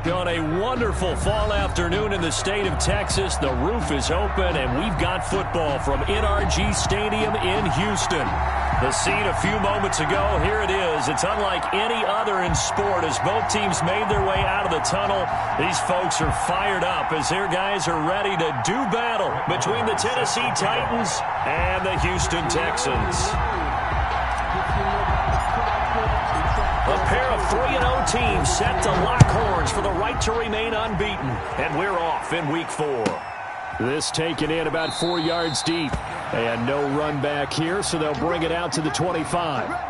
On a wonderful fall afternoon in the state of Texas, the roof is open, and we've got football from NRG Stadium in Houston. The scene a few moments ago, here it is. It's unlike any other in sport as both teams made their way out of the tunnel. These folks are fired up as their guys are ready to do battle between the Tennessee Titans and the Houston Texans. A pair of 3-0 teams set to lock horns for the right to remain unbeaten. And we're off in week 4. This taken in about 4 yards deep. And no run back here, so they'll bring it out to the 25.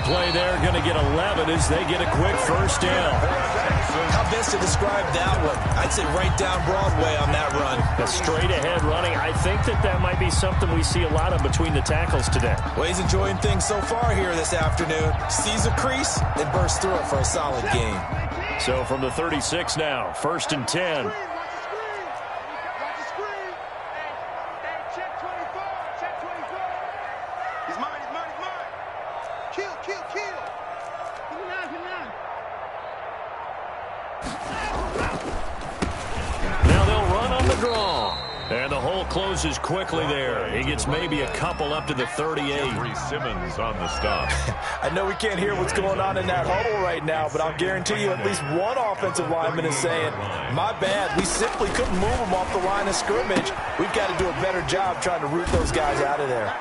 Play there, going to get 11 as they get a quick first down. How best to describe that one? I'd say right down Broadway on that run. A straight-ahead running. I think that might be something we see a lot of between the tackles today. Well, he's enjoying things so far here this afternoon. Sees a crease and bursts through it for a solid gain. So from the 36 now, 1st and 10. Closes quickly there. He gets maybe a couple up to the 38. Simmons on the stop. I know we can't hear what's going on in that huddle right now, but I'll guarantee you at least one offensive lineman is saying, my bad, we simply couldn't move them off the line of scrimmage. We've got to do a better job trying to root those guys out of there.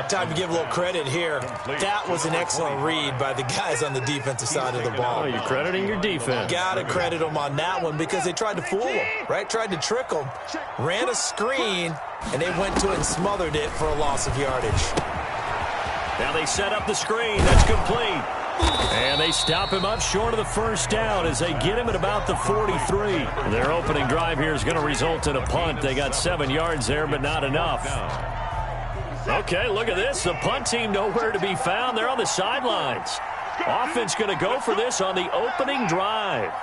Time to give a little credit here. That was an excellent read by the guys on the defensive side of the ball. Oh, you're crediting your defense. Got to credit them on that one because they tried to fool them, right? Tried to trick them, ran a screen, and they went to it and smothered it for a loss of yardage. Now they set up the screen. That's complete. And they stop him up short of the first down as they get him at about the 43. Their opening drive here is going to result in a punt. They got 7 yards there, but not enough. Okay, look at this. The punt team nowhere to be found. They're on the sidelines. Offense going to go for this on the opening drive.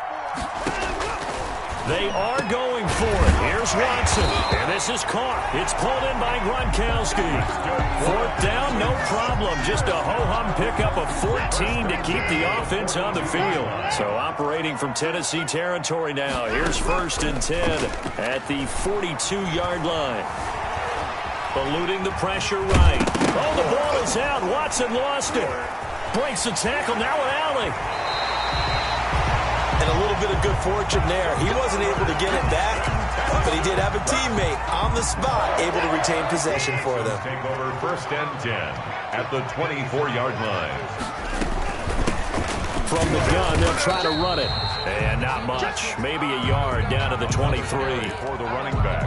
They are going for it. Here's Watson. And this is caught. It's pulled in by Gronkowski. 4th down, no problem. Just a ho-hum pickup of 14 to keep the offense on the field. So operating from Tennessee territory now. Here's 1st and 10 at the 42-yard line. Eluding the pressure right. Oh, the ball is out. Watson lost it. Breaks the tackle. Now an alley. And a little bit of good fortune there. He wasn't able to get it back, but he did have a teammate on the spot able to retain possession for them. Take over 1st and 10 at the 24-yard line. From the gun, they'll try to run it. And not much. Maybe a yard down to the 23. For the running back.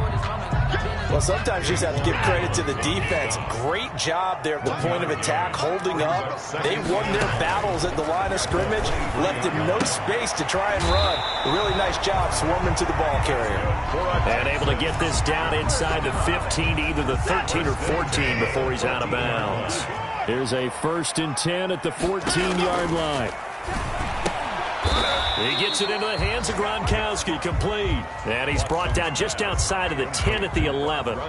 Well, sometimes you just have to give credit to the defense. Great job there at the point of attack, holding up. They won their battles at the line of scrimmage, left him no space to try and run. A really nice job swarming to the ball carrier. And able to get this down inside the 15, either the 13 or 14 before he's out of bounds. Here's a 1st and 10 at the 14-yard line. He gets it into the hands of Gronkowski, complete. And he's brought down just outside of the 10 at the 11.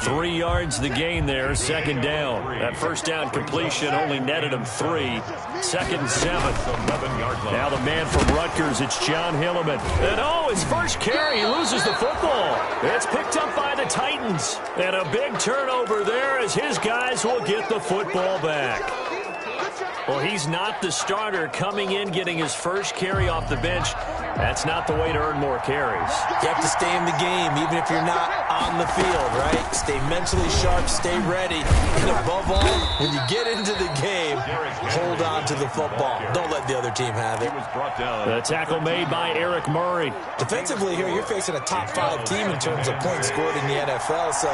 3 yards the gain there, 2nd down. That 1st down completion only netted him 3. 2nd and 7. Now the man from Rutgers, it's John Hilliman. And his first carry, he loses the football. It's picked up by the Titans. And a big turnover there as his guys will get the football back. Well, he's not the starter coming in, getting his first carry off the bench. That's not the way to earn more carries. You have to stay in the game, even if you're not on the field, right? Stay mentally sharp, stay ready. And above all, when you get into the game, hold on to the football. Don't let the other team have it. The tackle made by Eric Murray. Defensively here, you're facing a top-5 team in terms of points scored in the NFL. So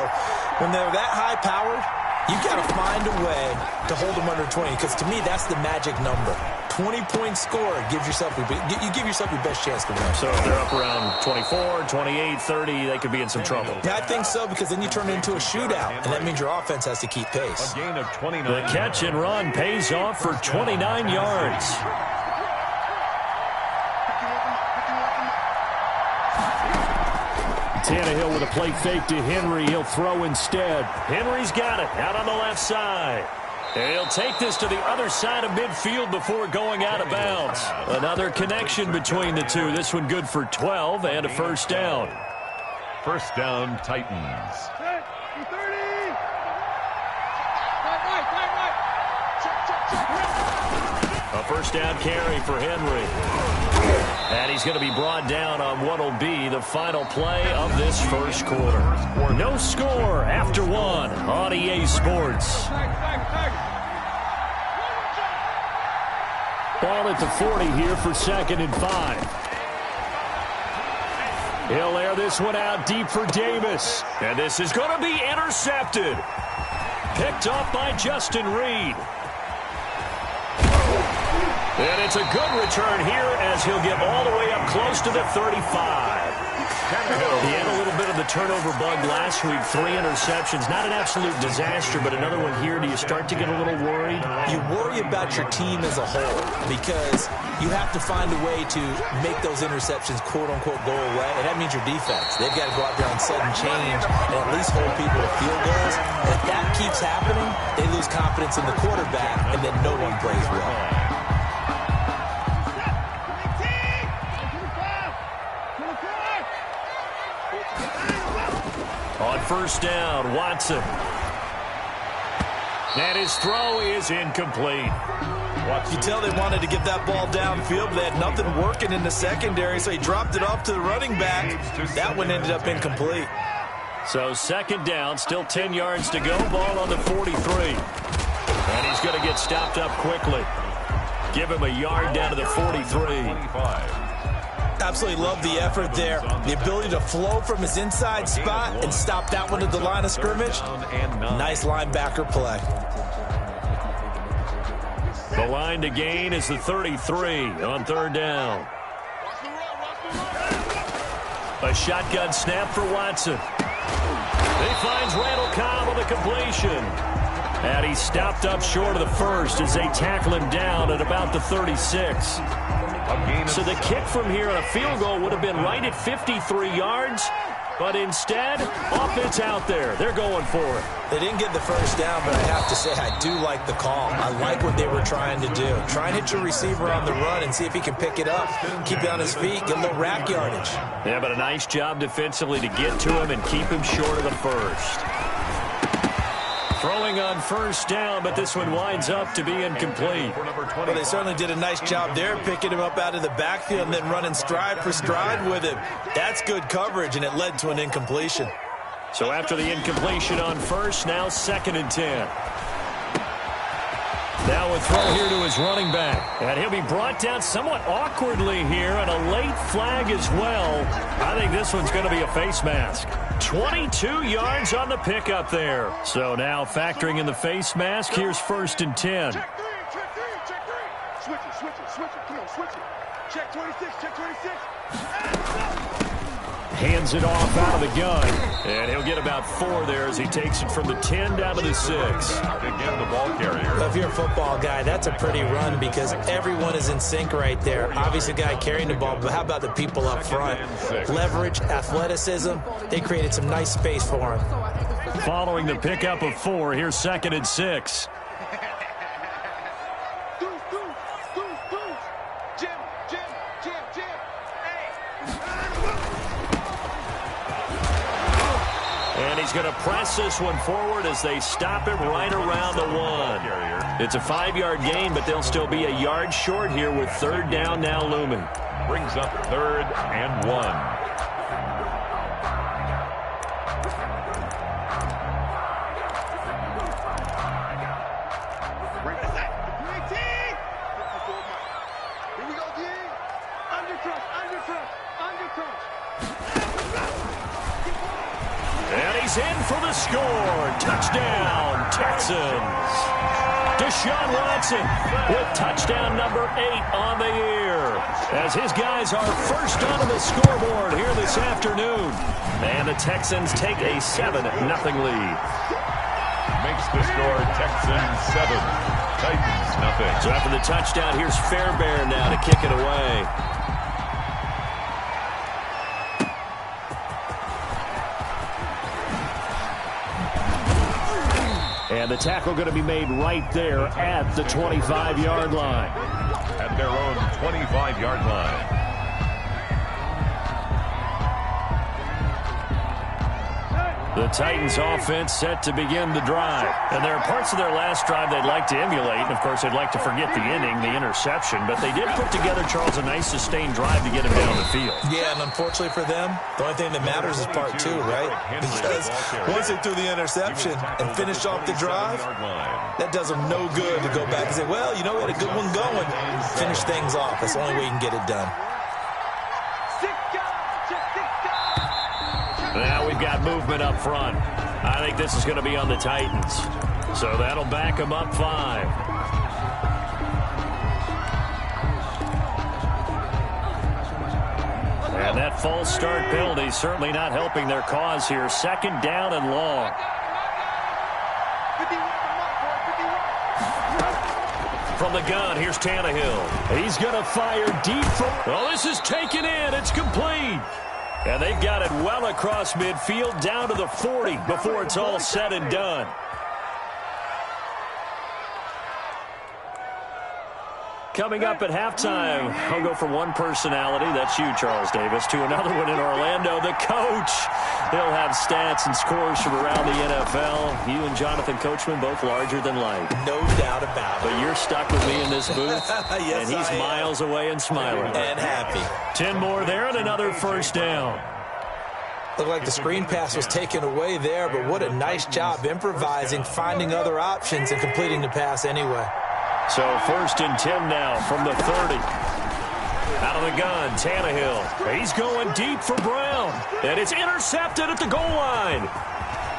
when they're that high-powered, you've got to find a way to hold them under 20, because to me, that's the magic number. 20-point score gives yourself you give yourself your best chance to win. So if they're up around 24, 28, 30, they could be in some trouble. Yeah, I think so, because then you turn it into a shootout, and that means your offense has to keep pace. A gain of 29. The catch and run pays off for 29 yards. Tannehill with a play fake to Henry. He'll throw instead. Henry's got it out on the left side. And he'll take this to the other side of midfield before going out of bounds. Another connection between the two. This one good for 12 and a first down. First down, Titans. A first down carry for Henry. And he's going to be brought down on what will be the final play of this first quarter. No score after one on EA Sports. Ball at the 40 here for 2nd and 5. He'll air this one out deep for Davis. And this is going to be intercepted. Picked off by Justin Reed. And it's a good return here as he'll get all the way up close to the 35. He had a little bit of the turnover bug last week. 3 interceptions. Not an absolute disaster, but another one here. Do you start to get a little worried? You worry about your team as a whole because you have to find a way to make those interceptions, quote-unquote, go away, and that means your defense. They've got to go out there on sudden change and at least hold people to field goals. And if that keeps happening, they lose confidence in the quarterback, and then no one plays well. On first down, Watson. And his throw is incomplete. You tell they wanted to get that ball downfield, but they had nothing working in the secondary, so he dropped it off to the running back. That one ended up incomplete. So 2nd down, still 10 yards to go. Ball on the 43. And he's going to get stopped up quickly. Give him a yard down to the 43. Absolutely love the effort there. The ability to flow from his inside spot and stop that one at the line of scrimmage. Nice linebacker play. The line to gain is the 33 on 3rd down. A shotgun snap for Watson. He finds Randall Cobb on the completion. And he's stopped up short of the first as they tackle him down at about the 36. So the kick from here on a field goal would have been right at 53 yards, but instead, offense out there. They're going for it. They didn't get the first down, but I have to say I do like the call. I like what they were trying to do. Try and hit your receiver on the run and see if he can pick it up, keep it on his feet, get a little rack yardage. Yeah, but a nice job defensively to get to him and keep him short of the first. Throwing on first down, but this one winds up to be incomplete. Well, they certainly did a nice job there, picking him up out of the backfield and then running stride for stride with him. That's good coverage, and it led to an incompletion. So after the incompletion on first, now 2nd and 10. Now a throw here to his running back. And he'll be brought down somewhat awkwardly here, and a late flag as well. I think this one's going to be a face mask. 22 yards on the pickup there. So now factoring in the face mask, here's 1st and 10. Check 3, check 3, check 3. Switch it. Come on, switch it. Check 26, check 26. Hands it off out of the gun. And he'll get about 4 there as he takes it from the 10 down to the 6. Again, the ball carrier. Well, if you're a football guy, that's a pretty run because everyone is in sync right there. Obviously, the guy carrying the ball, but how about the people up front? Leverage, athleticism, they created some nice space for him. Following the pickup of 4, here's 2nd and 6. And he's going to press this one forward as they stop him right around the 1. It's a 5-yard gain, but they'll still be a yard short here with 3rd down now looming. Brings up 3rd and 1. And he's in for the score. Touchdown, Texans. Deshaun Watson with touchdown number 8 on the year, as his guys are first onto the scoreboard here this afternoon. And the Texans take a 7-0 lead. Makes the score Texans 7, Titans nothing. So after the touchdown, here's Fairbairn now to kick it away. And the tackle going to be made right there at the 25-yard line. At their own 25-yard line. The Titans offense set to begin the drive. And there are parts of their last drive they'd like to emulate. And, of course, they'd like to forget the inning, the interception. But they did put together, Charles, a nice sustained drive to get him down the field. Yeah, and unfortunately for them, the only thing that matters is part 2, right? Because once they threw the interception and finished off the drive, that does them no good to go back and say, well, you know, we had a good one going. Finish things off. That's the only way you can get it done. Now we've got movement up front. I think this is going to be on the Titans. So that'll back them up 5. And that false start penalty certainly not helping their cause here. 2nd down and long. From the gun, here's Tannehill. He's going to fire deep from... Well, this is taken in. It's complete. And they've got it well across midfield, down to the 40 before it's all said and done. Coming up at halftime, I'll go from one personality, that's you, Charles Davis, to another one in Orlando, the coach. He'll have stats and scores from around the NFL. You and Jonathan Coachman, both larger than life. No doubt about it. But you're stuck with me in this booth, Yes, and he's miles away and smiling. And happy. 10 more there and another first down. Looked like the screen pass was taken away there, but what a nice job improvising, finding other options, and completing the pass anyway. So 1st and 10 now from the 30. Out of the gun, Tannehill. He's going deep for Brown. And it's intercepted at the goal line.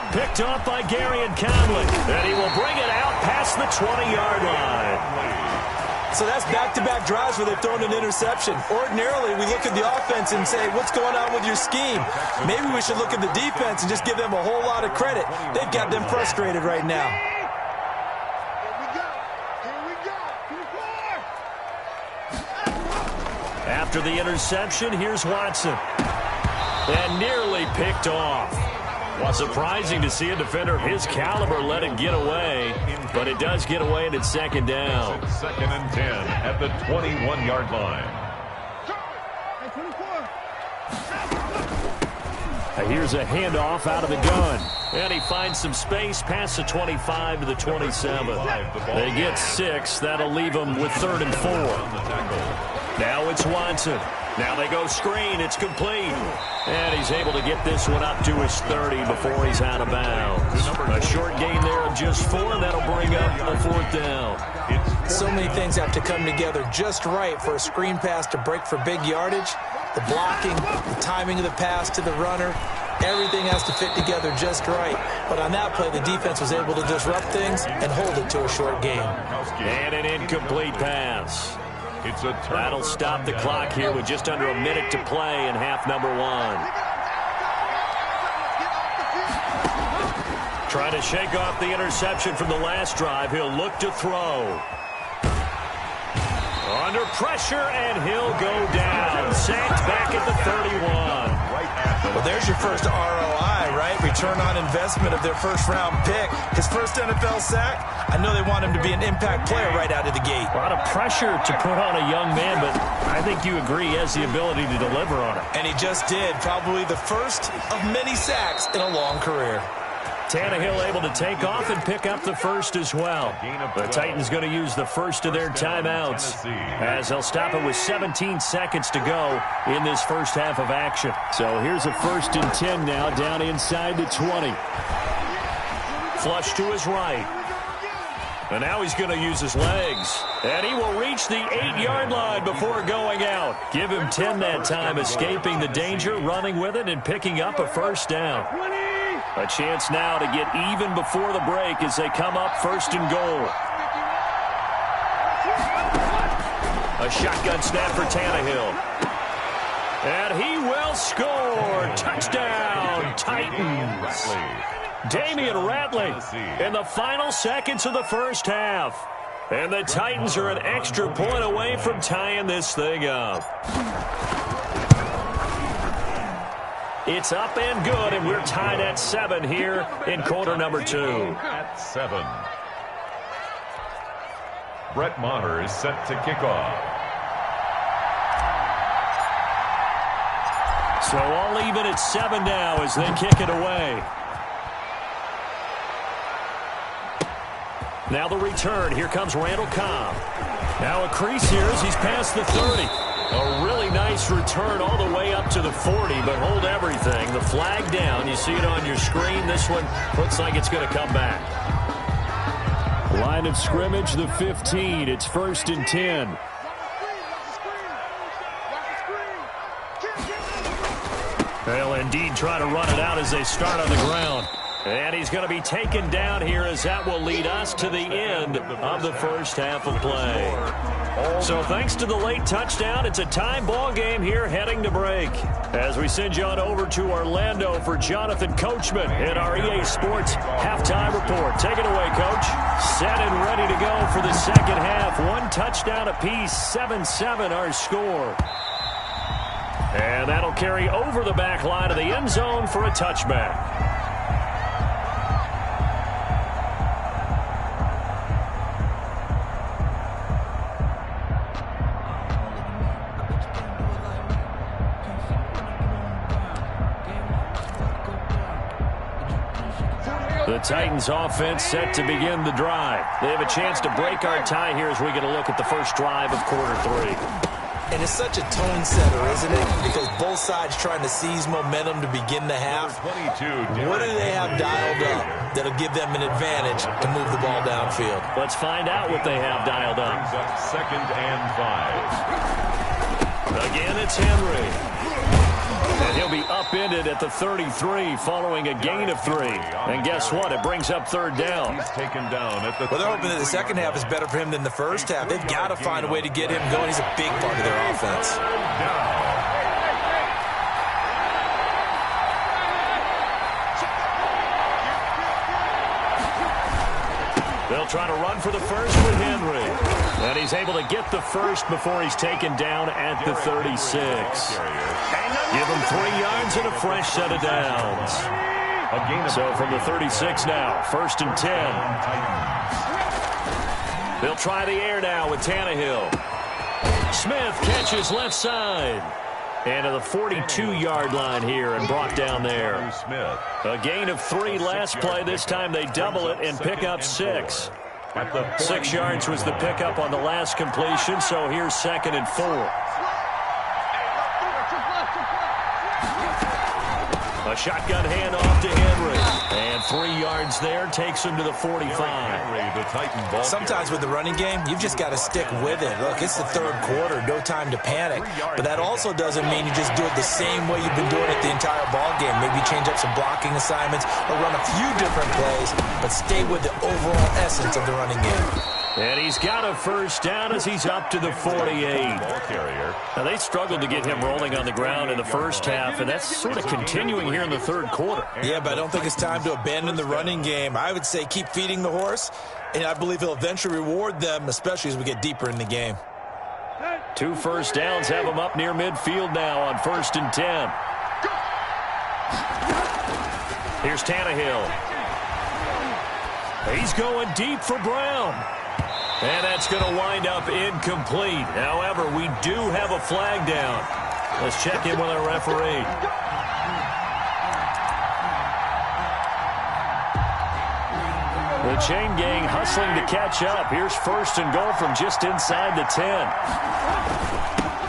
Picked off by Gary and Conley. And he will bring it out past the 20-yard line. So that's back-to-back drives where they've thrown an interception. Ordinarily, we look at the offense and say, what's going on with your scheme? Maybe we should look at the defense and just give them a whole lot of credit. They've got them frustrated right now. After the interception, here's Watson. And nearly picked off. Well, surprising to see a defender of his caliber let it get away, but it does get away and it's 2nd down. 2nd and 10 at the 21-yard line. Here's a handoff out of the gun. And he finds some space past the 25 to the 27. They get 6. That'll leave them with 3rd and 4. Now it's Watson. Now they go screen. It's complete. And he's able to get this one up to his 30 before he's out of bounds. A short gain there of just 4. That'll bring up a 4th down. So many things have to come together just right for a screen pass to break for big yardage. The blocking, the timing of the pass to the runner, everything has to fit together just right. But on that play, the defense was able to disrupt things and hold it to a short gain. And an incomplete pass. That'll stop the clock here with just under a minute to play in half number 1. Trying to shake off the interception from the last drive. He'll look to throw. Under pressure, and he'll go down. Sacked back at the 31. Well, there's your first ROI, right? Return on investment of their first-round pick. His first NFL sack, I know they want him to be an impact player right out of the gate. A lot of pressure to put on a young man, but I think you agree he has the ability to deliver on it. And he just did. Probably the first of many sacks in a long career. Tannehill able to take off and pick up the first as well. The Titans going to use the first of their timeouts as they'll stop it with 17 seconds to go in this first half of action. So here's a 1st and 10 now down inside the 20. Flush to his right. And now he's going to use his legs. And he will reach the 8-yard line before going out. Give him 10 that time, escaping the danger, running with it, and picking up a first down. A chance now to get even before the break as they come up 1st and goal. A shotgun snap for Tannehill. And he will score. Touchdown, Titans. Damian Ratley in the final seconds of the first half. And the Titans are an extra point away from tying this thing up. It's up and good, and we're tied at 7 here in quarter number 2. At 7. Brett Maher is set to kick off. So all even at 7 now as they kick it away. Now the return. Here comes Randall Cobb. Now a crease here as he's past the 30. A really nice return all the way up to the 40, but hold everything. The flag down. You see it on your screen. This one looks like it's going to come back. Line of scrimmage, the 15. It's 1st and 10. They'll indeed try to run it out as they start on the ground. And he's going to be taken down here as that will lead us to the end of the first half of play. So thanks to the late touchdown, it's a tie ball game here heading to break. As we send you on over to Orlando for Jonathan Coachman in our EA Sports halftime report. Take it away, Coach. Set and ready to go for the second half. 1 touchdown apiece, 7-7 our score. And that'll carry over the back line of the end zone for a touchback. The Titans offense set to begin the drive. They have a chance to break our tie here as we get a look at the first drive of quarter 3. And it's such a tone setter, isn't it? Because both sides trying to seize momentum to begin the half. What do they have dialed up that'll give them an advantage to move the ball downfield? Let's find out what they have dialed up. 2nd and 5. Again, it's Henry. And he'll be upended at the 33 following a gain of 3. And guess what? It brings up 3rd down. He's taken down at the Well, they're hoping that the second half is better for him than the first half. They've got to find a way to get him going. He's a big part of their offense. They'll try to run for the first with Henry. And he's able to get the first before he's taken down at the 36. Give him 3 yards and a fresh set of downs. So from the 36 now, 1st and 10. They'll try the air now with Tannehill. Smith catches left side. And to the 42-yard line here and brought down there. A gain of 3 last play. This time they double it and pick up 6. 6 yards was the pickup on the last completion, so here's 2nd and 4. A shotgun handoff to Henry. And 3 yards there takes him to the 45. Sometimes with the running game, you've just got to stick with it. Look, it's the 3rd quarter, no time to panic. But that also doesn't mean you just do it the same way you've been doing it the entire ball game. Maybe change up some blocking assignments or run a few different plays, but stay with the overall essence of the running game. And he's got a first down as he's up to the 48. Now, they struggled to get him rolling on the ground in the first half, and that's sort of continuing here in the 3rd quarter. Yeah, but I don't think it's time to abandon the running game. I would say keep feeding the horse, and I believe he'll eventually reward them, especially as we get deeper in the game. 2 first downs have him up near midfield now on 1st and 10. Here's Tannehill. He's going deep for Brown. And that's going to wind up incomplete. However, we do have a flag down. Let's check in with our referee. The chain gang hustling to catch up. Here's 1st and goal from just inside the 10.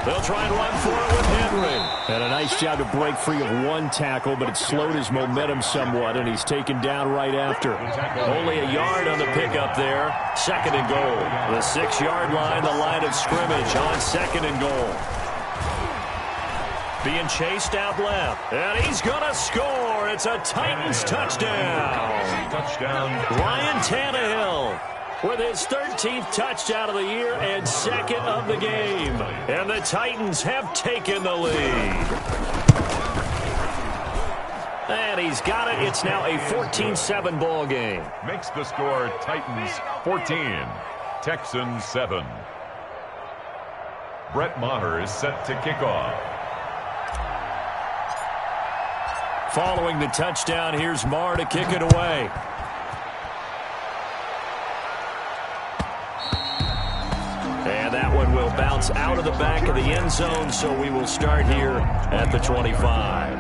They'll try and run for it with Henry. And a nice job to break free of 1 tackle, but it slowed his momentum somewhat, and he's taken down right after. Only a yard on the pickup there. 2nd and goal. The 6-yard line, the line of scrimmage on 2nd and goal. Being chased out left. And he's going to score. It's a Titans touchdown. Ryan Tannehill. with his 13th touchdown of the year and second of the game. And the Titans have taken the lead. And he's got it. It's now a 14-7 ball game. Makes the score Titans 14, Texans 7. Brett Maher is set to kick off. Following the touchdown, here's Maher to kick it away. And that one will bounce out of the back of the end zone, so we will start here at the 25.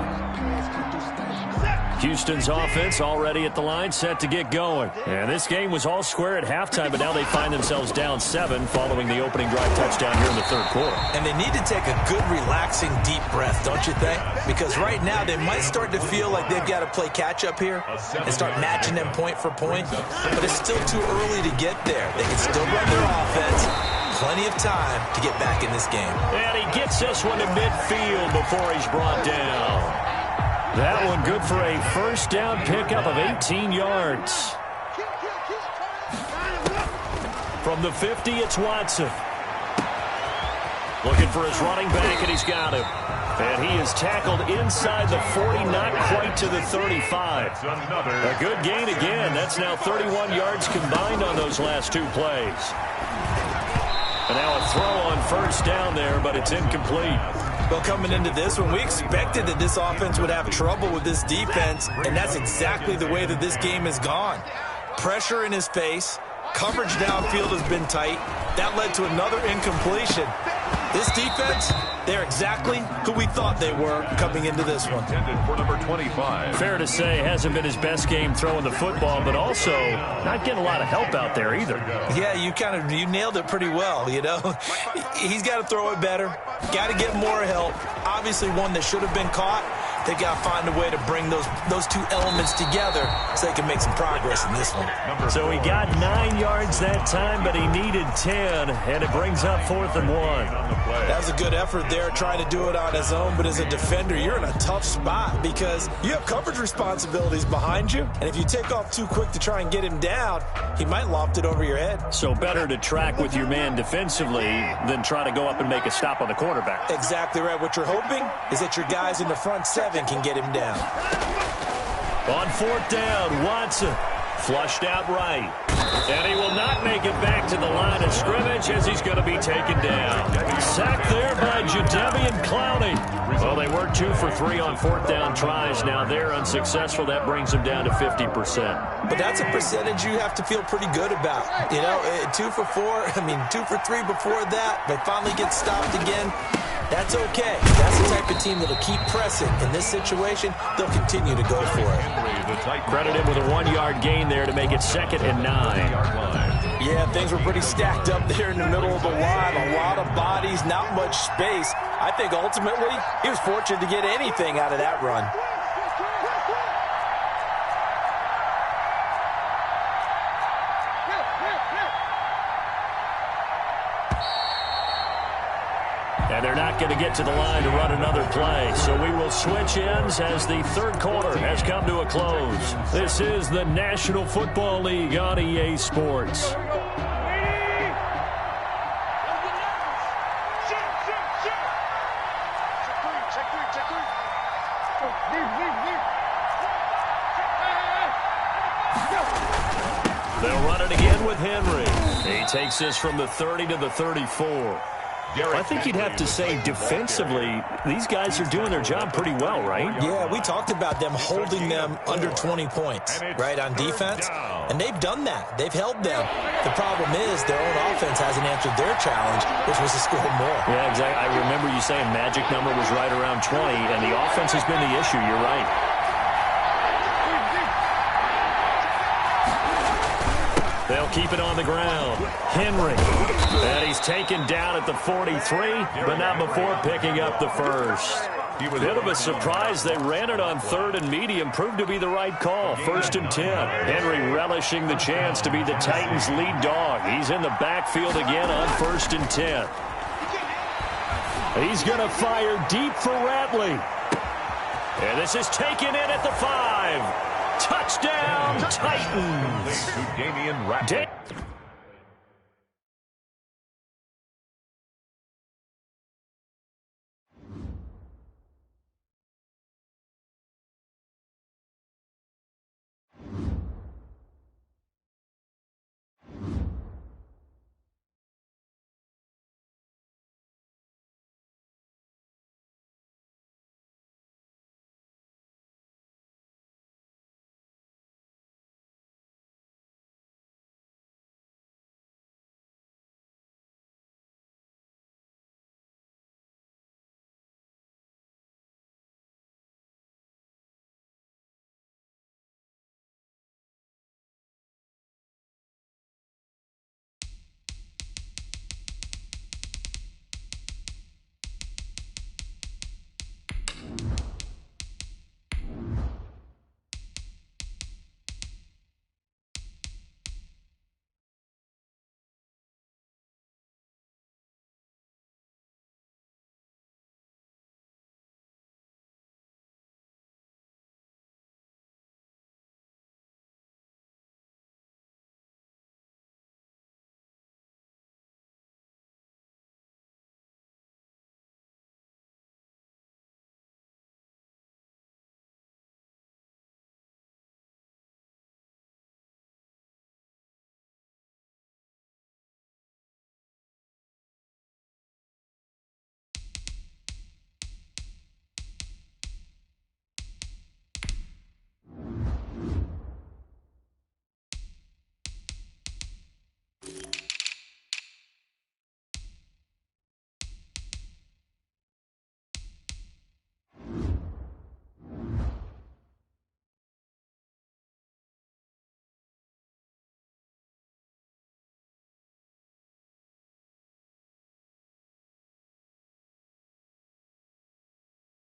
Houston's offense already at the line, set to get going. And this game was all square at halftime, but now they find themselves down 7 following the opening drive touchdown here in the third quarter. And they need to take a good, relaxing, deep breath, don't you think? Because right now they might start to feel like they've got to play catch-up here and start matching them point for point. But it's still too early to get there. They can still run their offense. Plenty of time to get back in this game. And he gets this one to midfield before he's brought down. That one good for a first down pickup of 18 yards. From the 50, it's Watson. Looking for his running back, and he's got him. And he is tackled inside the 40, not quite to the 35. A good gain again. That's now 31 yards combined on those last 2 plays. And now a throw on first down there, but it's incomplete. Well, coming into this one, we expected that this offense would have trouble with this defense, and that's exactly the way that this game has gone. Pressure in his face, coverage downfield has been tight. That led to another incompletion. This defense, they're exactly who we thought they were coming into this one. For number 25. Fair to say, hasn't been his best game throwing the football, but also not getting a lot of help out there either. Yeah, you nailed it pretty well, you know. He's got to throw it better, got to get more help. Obviously one that should have been caught. They got to find a way to bring those 2 elements together so they can make some progress in this one. So he got 9 yards that time, but he needed 10, and it brings up 4th and 1. That was a good effort there, trying to do it on his own, but as a defender, you're in a tough spot because you have coverage responsibilities behind you, and if you take off too quick to try and get him down, he might loft it over your head. So better to track with your man defensively than try to go up and make a stop on the quarterback. Exactly right. What you're hoping is that your guys in the front 7 can get him down. On 4th down, Watson flushed out right. And he will not make it back to the line of scrimmage as he's going to be taken down. Sacked there by Jadeveon Clowney. Well, they were 2 for 3 on 4th down tries. Now they're unsuccessful. That brings them down to 50%. But that's a percentage you have to feel pretty good about. You know, 2 for 2 for 3 before that. They finally get stopped again. That's okay. That's the type of team that'll keep pressing. In this situation, they'll continue to go for it. Credit him with a 1-yard gain there to make it 2nd and 9. Yeah, things were pretty stacked up there in the middle of the line. A lot of bodies, not much space. I think ultimately he was fortunate to get anything out of that run. And they're not going to get to the line to run another play. So we will switch ends as the third quarter has come to a close. This is the National Football League on EA Sports. They'll run it again with Henry. He takes this from the 30 to the 34. I think you'd have to say defensively, these guys are doing their job pretty well, right? Yeah, we talked about them holding them under 20 points, right, on defense. And they've done that. They've held them. The problem is their own offense hasn't answered their challenge, which was to score more. Yeah, exactly. I remember you saying magic number was right around 20, and the offense has been the issue. You're right. They'll keep it on the ground. Henry. And he's taken down at the 43, but not before picking up the first. Bit of a surprise. They ran it on 3rd and medium. Proved to be the right call. 1st and 10. Henry relishing the chance to be the Titans' lead dog. He's in the backfield again on 1st and 10. He's going to fire deep for Ratley. And this is taken in at the 5. Touchdown, Titans.